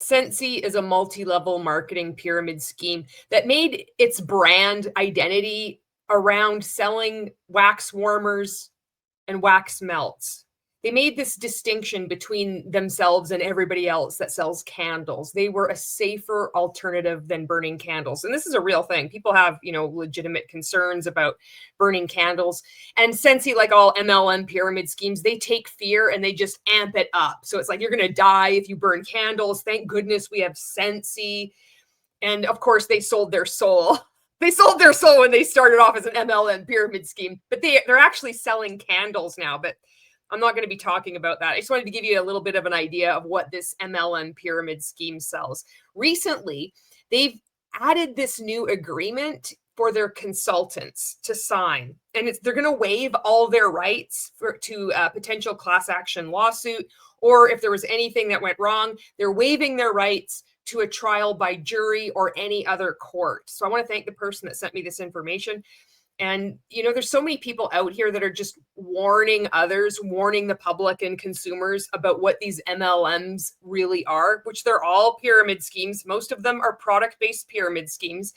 Scentsy is a multi-level marketing pyramid scheme that made its brand identity around selling wax warmers and wax melts. They made this distinction between themselves and everybody else that sells candles. They were a safer alternative than burning candles. And this is a real thing. People have, legitimate concerns about burning candles. And Scentsy, like all MLM pyramid schemes, they take fear and they just amp it up. So it's like, you're going to die if you burn candles. Thank goodness we have Scentsy. And of course, they sold their soul. They sold their soul when they started off as an MLM pyramid scheme. But they're actually selling candles now. But I'm not going to be talking about that. I just wanted to give you a little bit of an idea of what this MLM pyramid scheme sells. Recently, they've added this new agreement for their consultants to sign. And they're going to waive all their rights to a potential class action lawsuit, or if there was anything that went wrong, they're waiving their rights to a trial by jury or any other court. So I want to thank the person that sent me this information. And, there's so many people out here that are just warning others, warning the public and consumers about what these MLMs really are, which they're all pyramid schemes. Most of them are product-based pyramid schemes.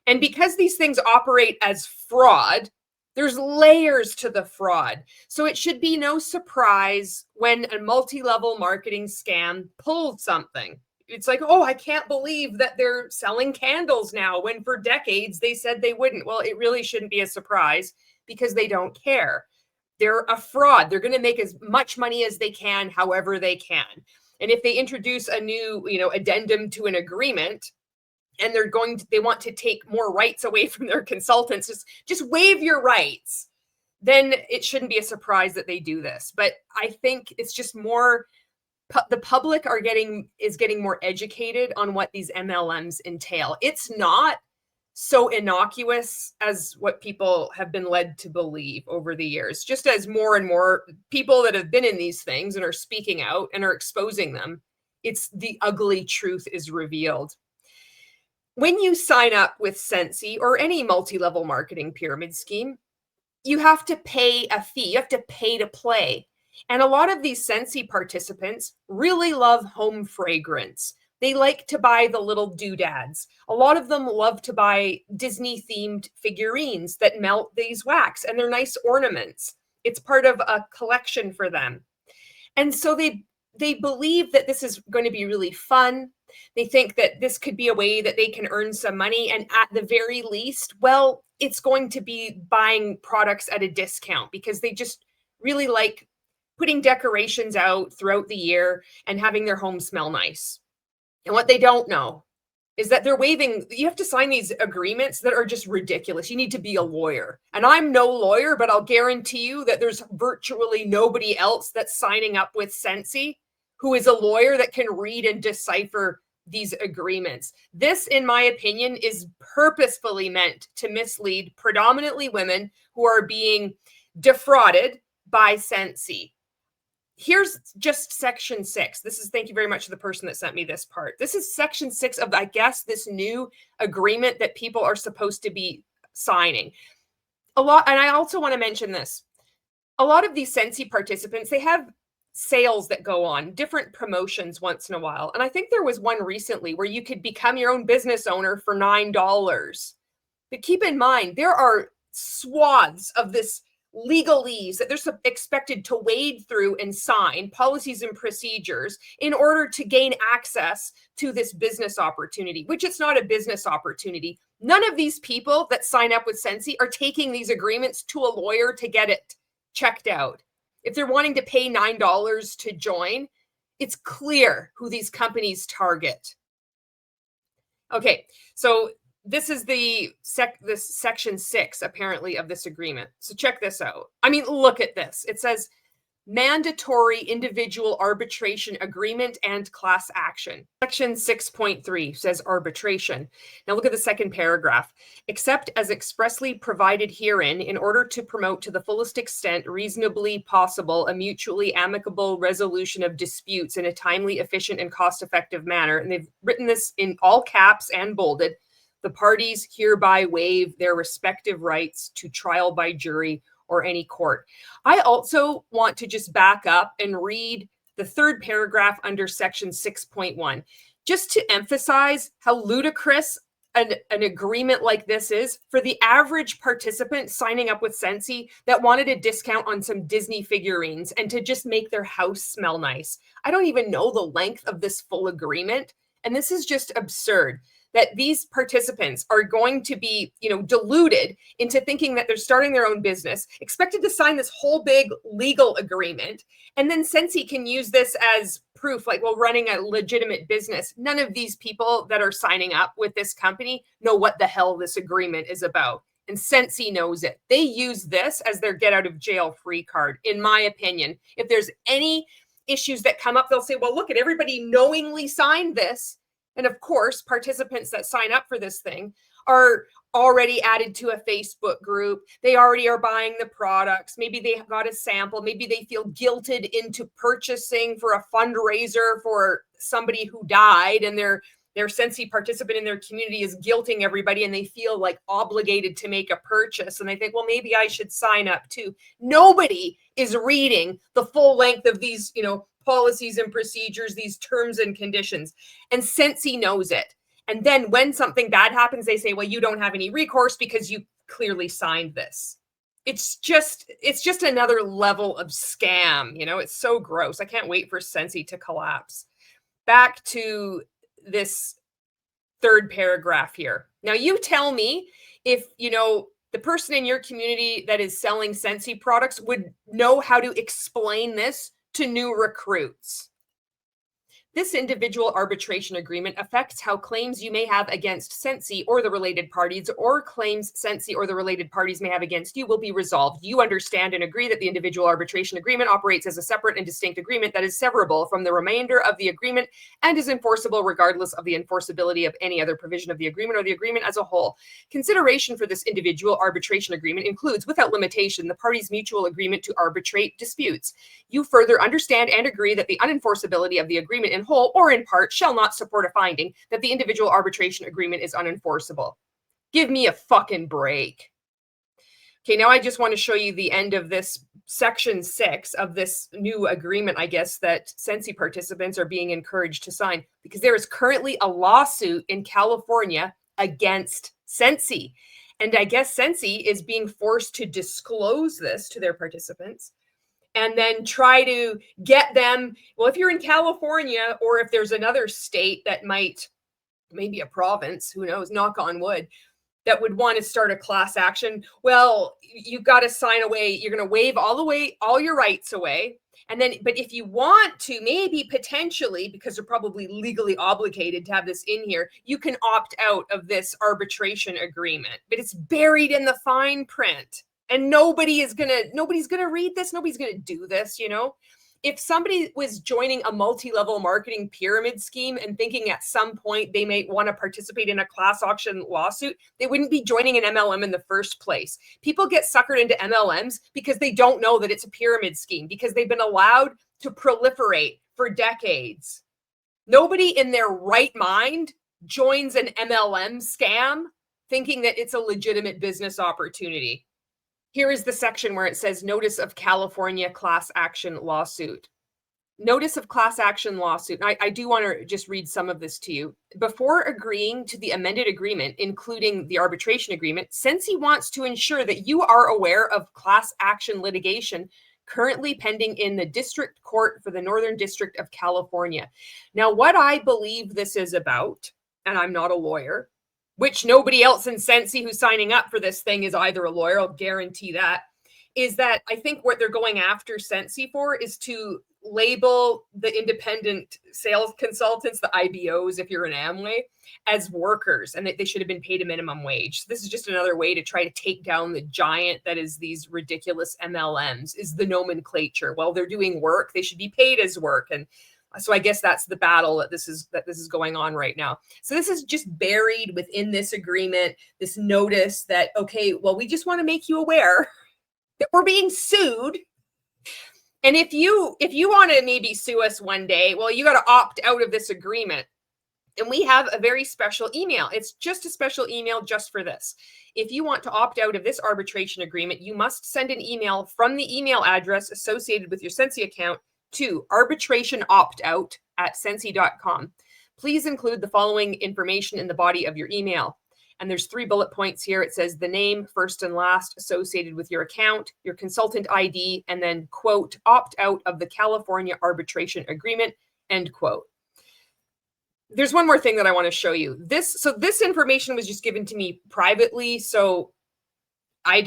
And because these things operate as fraud, there's layers to the fraud. So it should be no surprise when a multi-level marketing scam pulled something. It's like, oh, I can't believe that they're selling candles now when for decades they said they wouldn't. Well, it really shouldn't be a surprise because they don't care. They're a fraud. They're going to make as much money as they can, however they can. And if they introduce a new, addendum to an agreement and they want to take more rights away from their consultants, just waive your rights, then it shouldn't be a surprise that they do this. But I think it's just more, the public is getting more educated on what these MLMs entail. It's not so innocuous as what people have been led to believe over the years. Just as more and more people that have been in these things and are speaking out and are exposing them, it's the ugly truth is revealed. When you sign up with Scentsy or any multi-level marketing pyramid scheme, you have to pay a fee. You have to pay to play. And a lot of these Scentsy participants really love home fragrance. They like to buy the little doodads. A lot of them love to buy Disney-themed figurines that melt these wax, and they're nice ornaments. It's part of a collection for them. And so they believe that this is going to be really fun. They think that this could be a way that they can earn some money. And at the very least, well, it's going to be buying products at a discount because they just really like putting decorations out throughout the year and having their home smell nice. And what they don't know is that they're waiving, you have to sign these agreements that are just ridiculous. You need to be a lawyer. And I'm no lawyer, but I'll guarantee you that there's virtually nobody else that's signing up with Scentsy who is a lawyer that can read and decipher these agreements. This, in my opinion, is purposefully meant to mislead predominantly women who are being defrauded by Scentsy. Here's just section 6. Thank you very much to the person that sent me this part. This is section 6 of, I guess, this new agreement that people are supposed to be signing. And I also want to mention this. A lot of these Scentsy participants, they have sales that go on, different promotions once in a while. And I think there was one recently where you could become your own business owner for $9. But keep in mind, there are swaths of this legalese that they're expected to wade through and sign, policies and procedures, in order to gain access to this business opportunity, which it's not a business opportunity. None of these people that sign up with Scentsy are taking these agreements to a lawyer to get it checked out. If they're wanting to pay $9 to join, it's clear who these companies target. Okay, so this is this section 6, apparently, of this agreement. So check this out. I mean, look at this. It says mandatory individual arbitration agreement and class action. Section 6.3 says arbitration. Now look at the second paragraph. Except as expressly provided herein, in order to promote to the fullest extent reasonably possible a mutually amicable resolution of disputes in a timely, efficient, and cost-effective manner. And they've written this in all caps and bolded. The parties hereby waive their respective rights to trial by jury or any court. I also want to just back up and read the third paragraph under section 6.1. just to emphasize how ludicrous an agreement like this is for the average participant signing up with Scentsy that wanted a discount on some Disney figurines and to just make their house smell nice. I don't even know the length of this full agreement. And this is just absurd that these participants are going to be, deluded into thinking that they're starting their own business, expected to sign this whole big legal agreement. And then Scentsy can use this as proof, like, well, running a legitimate business. None of these people that are signing up with this company know what the hell this agreement is about. And Scentsy knows it. They use this as their get out of jail free card, in my opinion. If there's any issues that come up, they'll say, well, look at everybody knowingly signed this. And of course, participants that sign up for this thing are already added to a Facebook group. They already are buying the products. Maybe they got a sample. Maybe they feel guilted into purchasing for a fundraiser for somebody who died, and their Scentsy participant in their community is guilting everybody, and they feel like obligated to make a purchase. And they think, well, maybe I should sign up too. Nobody is reading the full length of these, policies and procedures, these terms and conditions. And Scentsy knows it. And then when something bad happens, they say, well, you don't have any recourse because you clearly signed this. It's just another level of scam. It's so gross. I can't wait for Scentsy to collapse. Back to this third paragraph here. Now, you tell me if, the person in your community that is selling Scentsy products would know how to explain this to new recruits. This individual arbitration agreement affects how claims you may have against Scentsy or the related parties, or claims Scentsy or the related parties may have against you, will be resolved. You understand and agree that the individual arbitration agreement operates as a separate and distinct agreement that is severable from the remainder of the agreement and is enforceable regardless of the enforceability of any other provision of the agreement or the agreement as a whole. Consideration for this individual arbitration agreement includes, without limitation, the parties' mutual agreement to arbitrate disputes. You further understand and agree that the unenforceability of the agreement in whole or in part shall not support a finding that the individual arbitration agreement is unenforceable. Give me a fucking break. Okay, now I just want to show you the end of this section 6 of this new agreement, I guess, that Scentsy participants are being encouraged to sign, because there is currently a lawsuit in California against Scentsy. And I guess Scentsy is being forced to disclose this to their participants and then try to get them, well, if you're in California, or if there's another state that might, maybe a province, who knows, knock on wood, that would want to start a class action, well, you've got to sign away. You're going to waive all your rights away. And then, but if you want to, maybe potentially, because you're probably legally obligated to have this in here, you can opt out of this arbitration agreement, but it's buried in the fine print. And nobody's gonna read this. Nobody's gonna do this, If somebody was joining a multi-level marketing pyramid scheme and thinking at some point they may want to participate in a class action lawsuit, they wouldn't be joining an MLM in the first place. People get suckered into MLMs because they don't know that it's a pyramid scheme, because they've been allowed to proliferate for decades. Nobody in their right mind joins an MLM scam thinking that it's a legitimate business opportunity. Here is the section where it says Notice of California Class Action Lawsuit. Notice of Class Action Lawsuit. I do want to just read some of this to you. Before agreeing to the amended agreement, including the arbitration agreement, Scentsy wants to ensure that you are aware of class action litigation currently pending in the District Court for the Northern District of California. Now, what I believe this is about, and I'm not a lawyer, which nobody else in Scentsy who's signing up for this thing is either a lawyer, I'll guarantee that, is that I think what they're going after Scentsy for is to label the independent sales consultants, the IBOs, if you're an Amway, as workers, and that they should have been paid a minimum wage. So this is just another way to try to take down the giant that is these ridiculous MLMs, is the nomenclature. Well, they're doing work, they should be paid as work. And so I guess that's the battle that this is going on right now. So this is just buried within this agreement, this notice that, okay, well, we just want to make you aware that we're being sued. And if you want to maybe sue us one day, well, you got to opt out of this agreement. And we have a very special email. It's just a special email just for this. If you want to opt out of this arbitration agreement, you must send an email from the email address associated with your Scentsy account to arbitrationoptout@scentsy.com. Please include the following information in the body of your email. And there's 3 bullet points here. It says the name, first and last, associated with your account, your consultant ID, and then, quote, opt out of the California arbitration agreement, end quote. There's one more thing that I want to show you. This information was just given to me privately, so I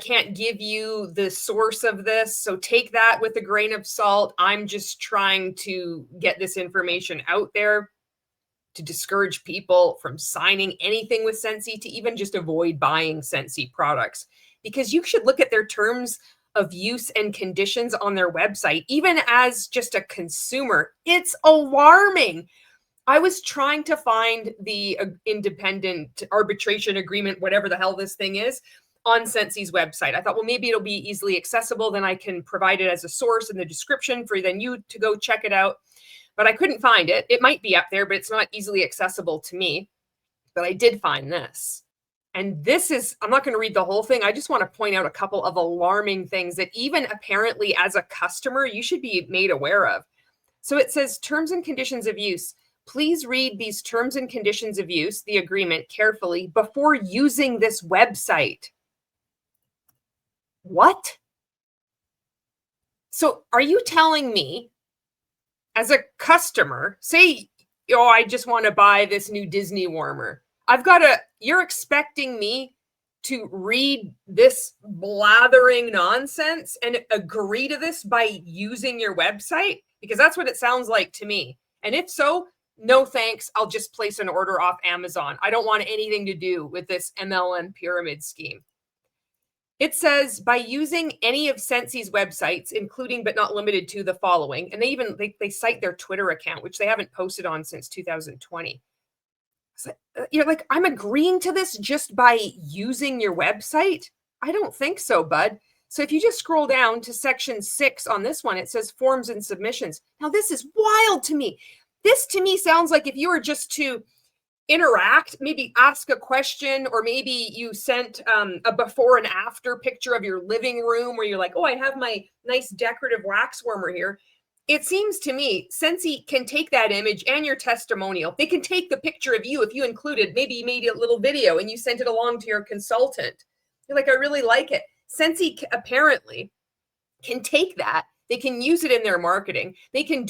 can't give you the source of this. So take that with a grain of salt. I'm just trying to get this information out there to discourage people from signing anything with Scentsy, to even just avoid buying Scentsy products, because you should look at their terms of use and conditions on their website. Even as just a consumer, it's alarming. I was trying to find the independent arbitration agreement, whatever the hell this thing is, on Scentsy's website. I thought, well, maybe it'll be easily accessible. Then I can provide it as a source in the description for then you to go check it out. But I couldn't find it. It might be up there, but it's not easily accessible to me. But I did find this. And this is, I'm not going to read the whole thing. I just want to point out a couple of alarming things that even apparently as a customer, you should be made aware of. So it says terms and conditions of use. Please read these terms and conditions of use, the agreement, carefully before using this website. What? So are you telling me, as a customer, say, oh, I just want to buy this new Disney warmer. You're expecting me to read this blathering nonsense and agree to this by using your website? Because that's what it sounds like to me. And if so, no thanks. I'll just place an order off Amazon. I don't want anything to do with this MLM pyramid scheme. It says, by using any of Scentsy's websites, including but not limited to the following, and they cite their Twitter account, which they haven't posted on since 2020. So, you're like, I'm agreeing to this just by using your website? I don't think so, bud. So if you just scroll down to section 6 on this one, it says forms and submissions. Now, this is wild to me. This to me sounds like if you were just to interact, maybe ask a question, or maybe you sent a before and after picture of your living room where you're like, oh, I have my nice decorative wax warmer here. It seems to me Scentsy can take that image and your testimonial. They can take the picture of you if you included, maybe you made a little video and you sent it along to your consultant. You're like, I really like it. Scentsy apparently can take that. They can use it in their marketing. They can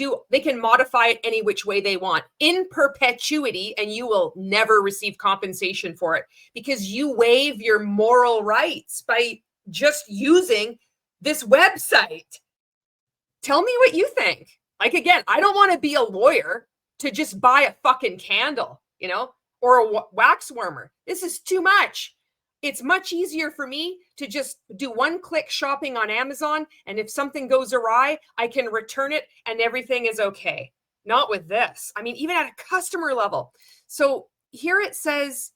modify it any which way they want in perpetuity, and you will never receive compensation for it because you waive your moral rights by just using this website. Tell me what you think. Like, again, I don't want to be a lawyer to just buy a fucking candle, or a wax warmer. This is too much. It's much easier for me to just do one-click shopping on Amazon, and if something goes awry, I can return it and everything is okay. Not with this. I mean, even at a customer level. So here it says,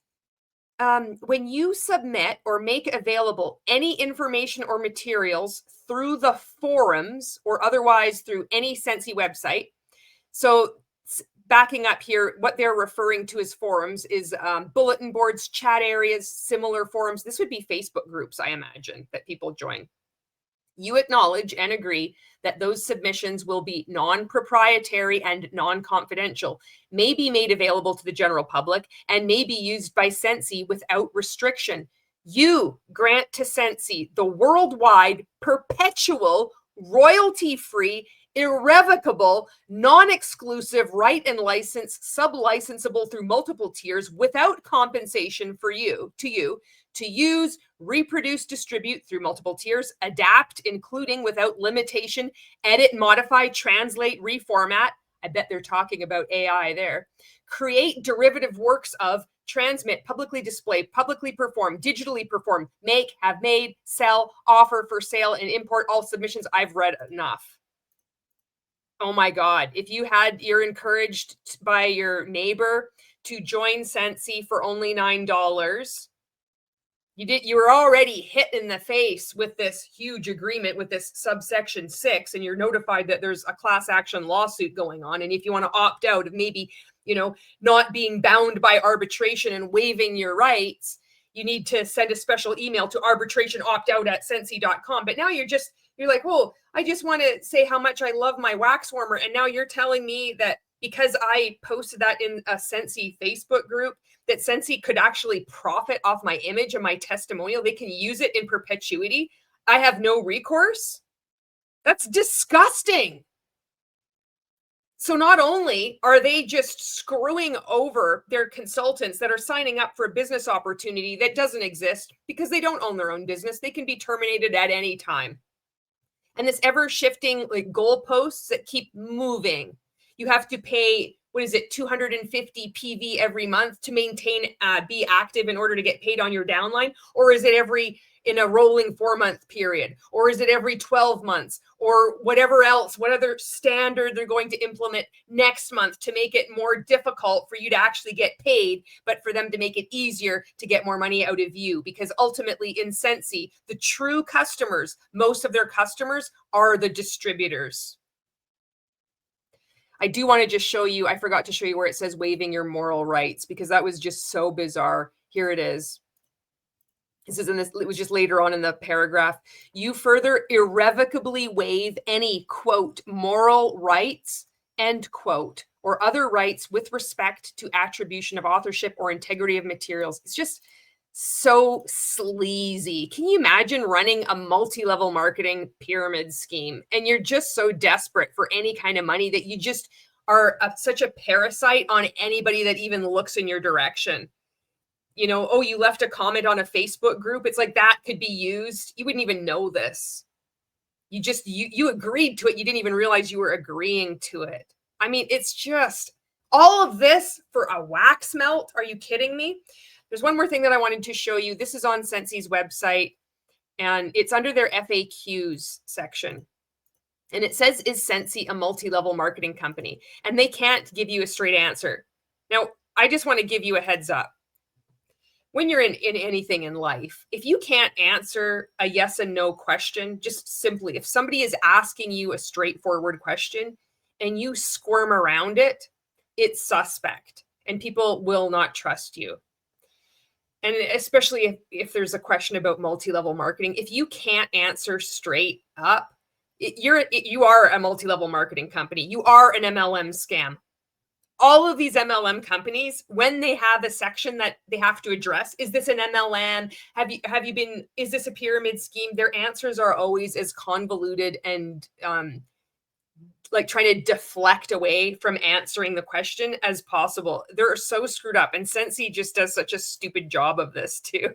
when you submit or make available any information or materials through the forums or otherwise through any Scentsy website. So backing up here, what they're referring to as forums is bulletin boards, chat areas, similar forums. This would be Facebook groups, I imagine, that people join. You acknowledge and agree that those submissions will be non-proprietary and non-confidential, may be made available to the general public, and may be used by Scentsy without restriction. You grant to Scentsy the worldwide, perpetual, royalty-free, irrevocable, non-exclusive right and license, sub-licensable through multiple tiers without compensation for you to use, reproduce, distribute through multiple tiers, adapt, including without limitation, edit, modify, translate, reformat. I bet they're talking about AI there. Create derivative works of, transmit, publicly display, publicly perform, digitally perform, make, have made, sell, offer for sale, and import all submissions. I've read enough. Oh my God. If you're encouraged by your neighbor to join Scentsy for only $9, you were already hit in the face with this huge agreement with this subsection 6, and you're notified that there's a class action lawsuit going on. And if you want to opt out of maybe, not being bound by arbitration and waiving your rights, you need to send a special email to arbitrationoptout@scentsy.com. But now you're like, oh, I just want to say how much I love my wax warmer. And now you're telling me that because I posted that in a Scentsy Facebook group, that Scentsy could actually profit off my image and my testimonial. They can use it in perpetuity. I have no recourse. That's disgusting. So not only are they just screwing over their consultants that are signing up for a business opportunity that doesn't exist because they don't own their own business, they can be terminated at any time. And this ever shifting like goalposts that keep moving. You have to pay, what is it, 250 PV every month to maintain, be active in order to get paid on your downline? Or is it in a rolling 4-month period? Or is it every 12 months? Or whatever else, what other standard they're going to implement next month to make it more difficult for you to actually get paid, but for them to make it easier to get more money out of you? Because ultimately in Scentsy, the true customers, most of their customers are the distributors. I do want to just show you, I forgot to show you where it says waiving your moral rights, because that was just so bizarre. Here it is. This is it was just later on in the paragraph. You further irrevocably waive any, quote, moral rights, end quote, or other rights with respect to attribution of authorship or integrity of materials. It's just so sleazy. Can you imagine running a multi-level marketing pyramid scheme and you're just so desperate for any kind of money that you just are such a parasite on anybody that even looks in your direction? You know, oh, you left a comment on a Facebook group. It's like that could be used. You wouldn't even know this. You agreed to it. You didn't even realize you were agreeing to it. I mean, it's just all of this for a wax melt. Are you kidding me? There's one more thing that I wanted to show you. This is on Scentsy's website, and it's under their FAQs section. And it says, is Scentsy a multi-level marketing company? And they can't give you a straight answer. Now, I just want to give you a heads up. When you're in anything in life, if you can't answer a yes and no question, just simply, if somebody is asking you a straightforward question and you squirm around it, it's suspect and people will not trust you. And especially if there's a question about multi-level marketing, if you can't answer straight up, you are a multi-level marketing company. You are an MLM scam. All of these MLM companies, when they have a section that they have to address, is this an MLM? Is this a pyramid scheme? Their answers are always as convoluted and like trying to deflect away from answering the question as possible. They're so screwed up. And Scentsy just does such a stupid job of this too.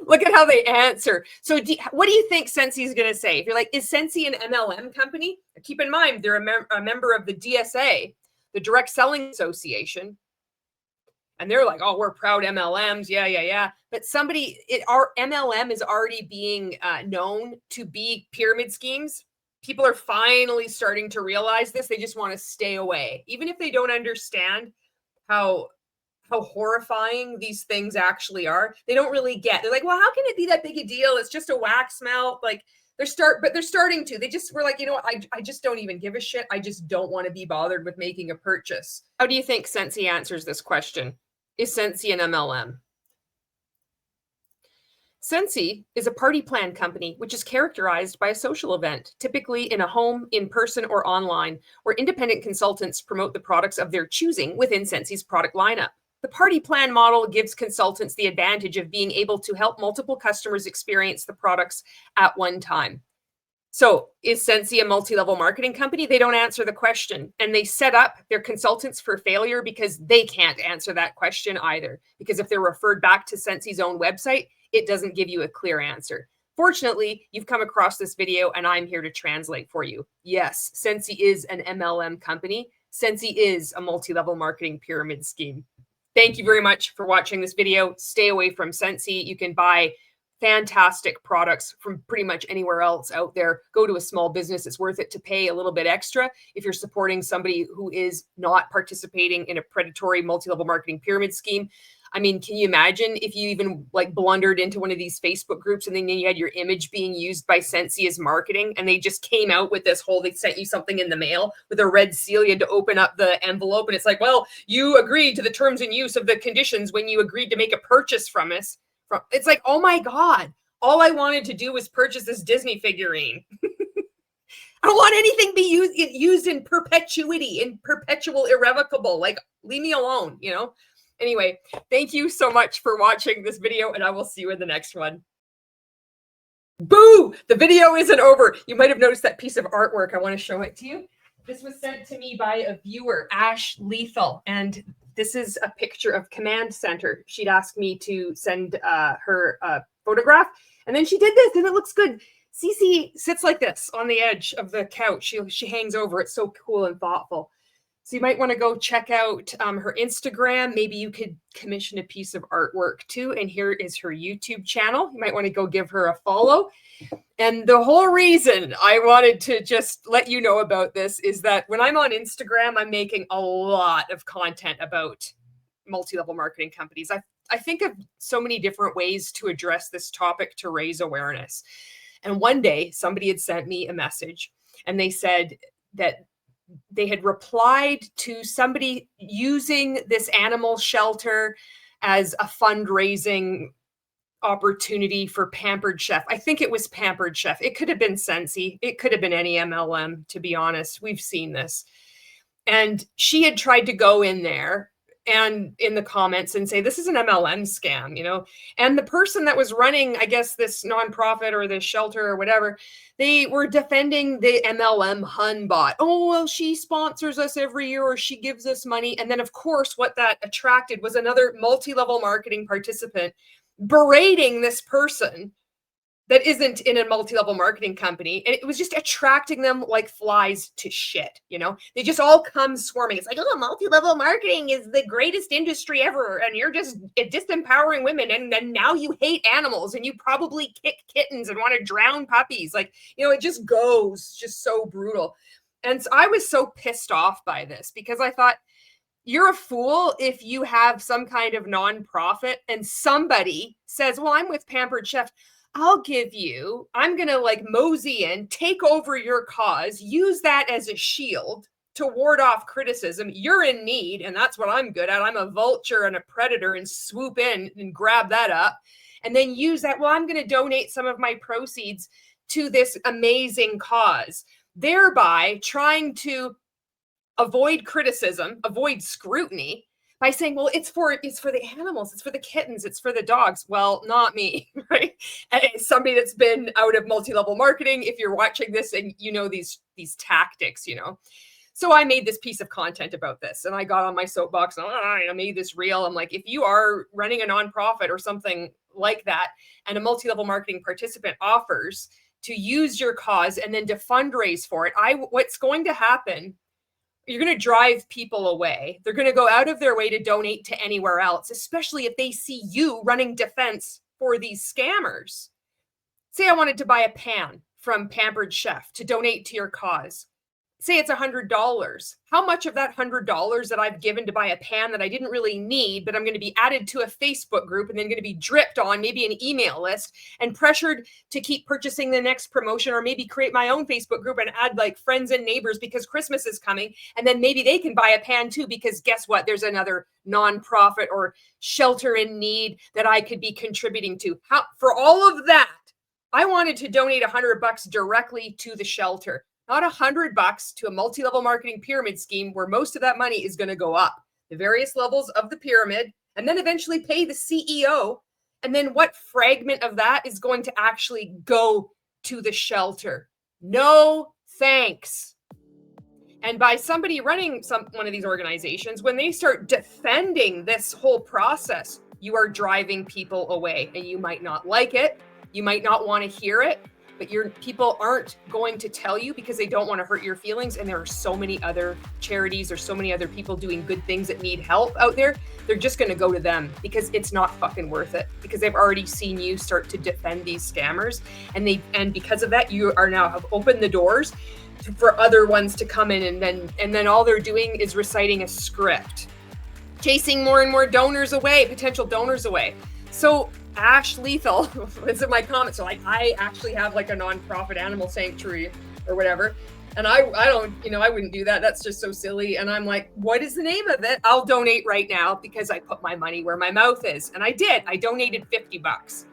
Look at how they answer. So what do you think Scentsy is going to say? If you're like, is Scentsy an MLM company? Keep in mind, they're a member of the DSA, the Direct Selling Association. And they're like, oh, we're proud MLMs. Yeah. But our MLM is already being known to be pyramid schemes. People are finally starting to realize this. They just want to stay away. Even if they don't understand how horrifying these things actually are, they don't really get. They're like, well, how can it be that big a deal? It's just a wax melt. Like they're starting to. They just were like, you know what? I just don't even give a shit. I just don't want to be bothered with making a purchase. How do you think Scentsy answers this question? Is Scentsy an MLM? Scentsy is a party plan company, which is characterized by a social event, typically in a home, in person, or online, where independent consultants promote the products of their choosing within Scentsy's product lineup. The party plan model gives consultants the advantage of being able to help multiple customers experience the products at one time. So is Scentsy a multi-level marketing company? They don't answer the question, and they set up their consultants for failure because they can't answer that question either. Because if they're referred back to Scentsy's own website, it doesn't give you a clear answer. Fortunately, you've come across this video and I'm here to translate for you. Yes, Scentsy is an MLM company. Scentsy is a multi-level marketing pyramid scheme. Thank you very much for watching this video. Stay away from Scentsy. You can buy fantastic products from pretty much anywhere else out there. Go to a small business. It's worth it to pay a little bit extra if you're supporting somebody who is not participating in a predatory multi-level marketing pyramid scheme. I mean, can you imagine if you even like blundered into one of these Facebook groups and then you had your image being used by Scentsy as marketing, and they just came out with this whole, they sent you something in the mail with a red seal. You had to open up the envelope and it's like, well, you agreed to the terms and use of the conditions when you agreed to make a purchase from us. It's like, oh my God, all I wanted to do was purchase this Disney figurine. I don't want anything be used in perpetuity, in perpetual irrevocable. Like, leave me alone, you know? Anyway, thank you so much for watching this video, and I will see you in the next one. Boo! The video isn't over. You might have noticed that piece of artwork. I want to show it to you. This was sent to me by a viewer, Ash Lethal, and this is a picture of Command Center. She'd asked me to send her a photograph, and then she did this, and it looks good. Cece sits like this on the edge of the couch. She hangs over. It's so cool and thoughtful. So you might want to go check out her Instagram. Maybe you could commission a piece of artwork too. And here is her YouTube channel. You might want to go give her a follow. And the whole reason I wanted to just let you know about this is that when I'm on Instagram, I'm making a lot of content about multi-level marketing companies. I think of so many different ways to address this topic to raise awareness. And one day somebody had sent me a message and they said that they had replied to somebody using this animal shelter as a fundraising opportunity for Pampered Chef. I think it was Pampered Chef. It could have been Scentsy. It could have been any MLM, to be honest. We've seen this. And she had tried to go in there and in the comments and say, this is an MLM scam, you know? And the person that was running, I guess, this nonprofit or this shelter or whatever, they were defending the MLM Hun bot. Oh, well, she sponsors us every year or she gives us money. And then, of course, what that attracted was another multi-level marketing participant berating this person that isn't in a multi-level marketing company. And it was just attracting them like flies to shit, you know? They just all come swarming. It's like, oh, multi-level marketing is the greatest industry ever. And you're just disempowering women. And then now you hate animals and you probably kick kittens and want to drown puppies. Like, you know, it just goes just so brutal. And so I was so pissed off by this because I thought, you're a fool if you have some kind of nonprofit and somebody says, well, I'm with Pampered Chef. I'm going to like mosey in, take over your cause, use that as a shield to ward off criticism. You're in need, and that's what I'm good at. I'm a vulture and a predator and swoop in and grab that up and then use that. Well, I'm going to donate some of my proceeds to this amazing cause, thereby trying to avoid criticism, avoid scrutiny, by saying, well, it's for the animals, it's for the kittens, it's for the dogs. Well, not me, right? And it's somebody that's been out of multi-level marketing. If you're watching this and you know these tactics, you know. So I made this piece of content about this and I got on my soapbox and I made this reel. I'm like, if you are running a nonprofit or something like that and a multi-level marketing participant offers to use your cause and then to fundraise for it, what's going to happen, you're going to drive people away. They're going to go out of their way to donate to anywhere else, especially if they see you running defense for these scammers. Say I wanted to buy a pan from Pampered Chef to donate to your cause. Say it's $100. How much of that $100 that I've given to buy a pan that I didn't really need, but I'm going to be added to a Facebook group and then going to be dripped on maybe an email list and pressured to keep purchasing the next promotion, or maybe create my own Facebook group and add like friends and neighbors because Christmas is coming. And then maybe they can buy a pan too, because guess what? There's another nonprofit or shelter in need that I could be contributing to. For all of that, I wanted to donate $100 directly to the shelter. Not $100 to a multi-level marketing pyramid scheme where most of that money is going to go up the various levels of the pyramid and then eventually pay the CEO. And then what fragment of that is going to actually go to the shelter? No, thanks. And by somebody running one of these organizations, when they start defending this whole process, you are driving people away and you might not like it. You might not want to hear it. But your people aren't going to tell you because they don't want to hurt your feelings. And there are so many other charities or so many other people doing good things that need help out there. They're just going to go to them because it's not fucking worth it, because they've already seen you start to defend these scammers. And because of that, you are now have opened the doors for other ones to come in. And then all they're doing is reciting a script, chasing more and more donors away, potential donors away. So Ash Lethal, it's in my comments. So like, I actually have like a nonprofit animal sanctuary or whatever. And I don't, I wouldn't do that. That's just so silly. And I'm like, what is the name of it? I'll donate right now because I put my money where my mouth is. And I did. I donated $50.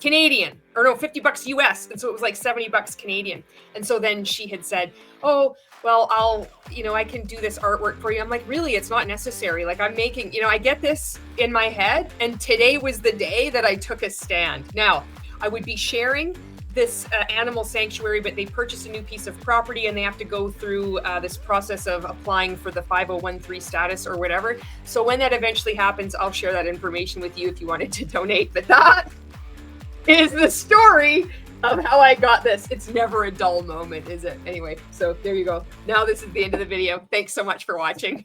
Canadian, or no, 50 bucks US. And so it was like 70 bucks Canadian. And so then she had said, oh, well, I can do this artwork for you. I'm like, really, it's not necessary. Like I'm making, I get this in my head. And today was the day that I took a stand. Now, I would be sharing this animal sanctuary, but they purchase a new piece of property and they have to go through this process of applying for the 5013 status or whatever. So when that eventually happens, I'll share that information with you if you wanted to donate. But that is the story of how I got this. It's never a dull moment, is it? Anyway, so there you go. Now this is the end of the video. Thanks so much for watching.